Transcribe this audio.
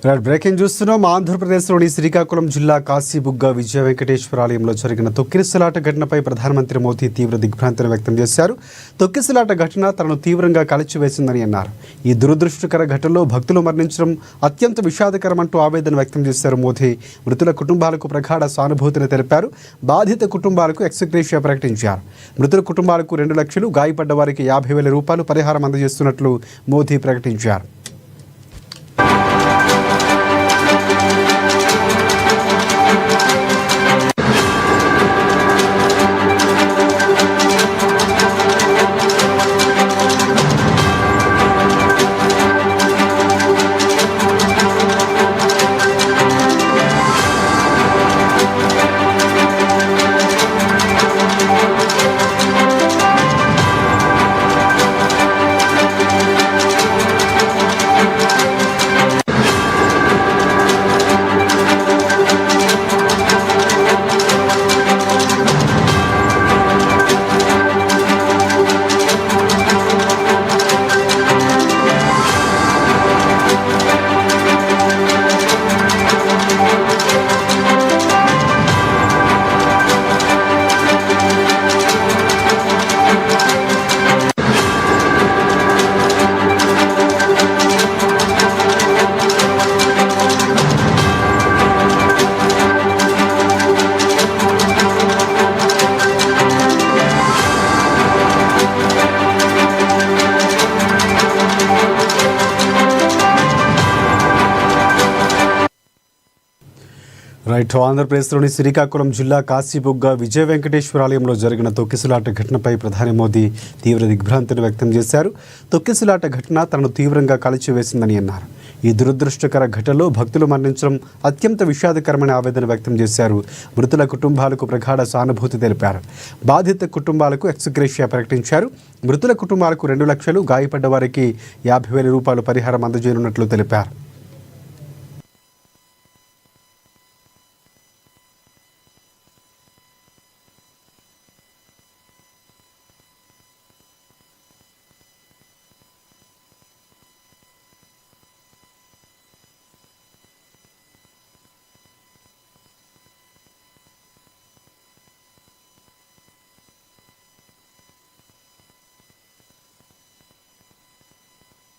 Breaking చూస్తున్నాం. ఆంధ్రప్రదేశ్లోని శ్రీకాకుళం జిల్లా కాశీబుగ్గ విజయ వెంకటేశ్వర ఆలయంలో జరిగిన తొక్కిసలాట ఘటనపై ప్రధానమంత్రి మోదీ తీవ్ర దిగ్భ్రాంతిని వ్యక్తం చేశారు. తొక్కిసలాట ఘటన తనను తీవ్రంగా కలిచివేసిందని అన్నారు. ఈ దురదృష్టకర ఘటనలో భక్తులు మరణించడం అత్యంత విషాదకరమంటూ ఆవేదన వ్యక్తం చేశారు మోదీ. మృతుల కుటుంబాలకు ప్రగాఢ సానుభూతిని తెలిపారు. బాధిత కుటుంబాలకు ఎక్స్గ్రేషియా ప్రకటించారు. మృతుల కుటుంబాలకు 2 లక్షలు, గాయపడ్డ వారికి 50,000 రూపాయలు పరిహారం అందజేస్తున్నట్లు మోదీ ప్రకటించారు. ఆంధ్రప్రదేశ్లోని శ్రీకాకుళం జిల్లా కాశీబుగ్గ విజయ వెంకటేశ్వర ఆలయంలో జరిగిన తొక్కిసలాట ఘటనపై ప్రధాని మోదీ తీవ్ర దిగ్భ్రాంతిని వ్యక్తం చేశారు. తొక్కిసలాట ఘటన తనను తీవ్రంగా కలిచివేసిందని అన్నారు. ఈ దురదృష్టకర ఘటనలో భక్తులు మరణించడం అత్యంత విషాదకరమైన ఆవేదన వ్యక్తం చేశారు. మృతుల కుటుంబాలకు ప్రగాఢ సానుభూతి తెలిపారు. బాధిత కుటుంబాలకు ఎక్స్గ్రేషియా ప్రకటించారు. మృతుల కుటుంబాలకు 2 లక్షలు, గాయపడ్డ వారికి 50,000 రూపాయలు పరిహారం అందజేయనున్నట్లు తెలిపారు.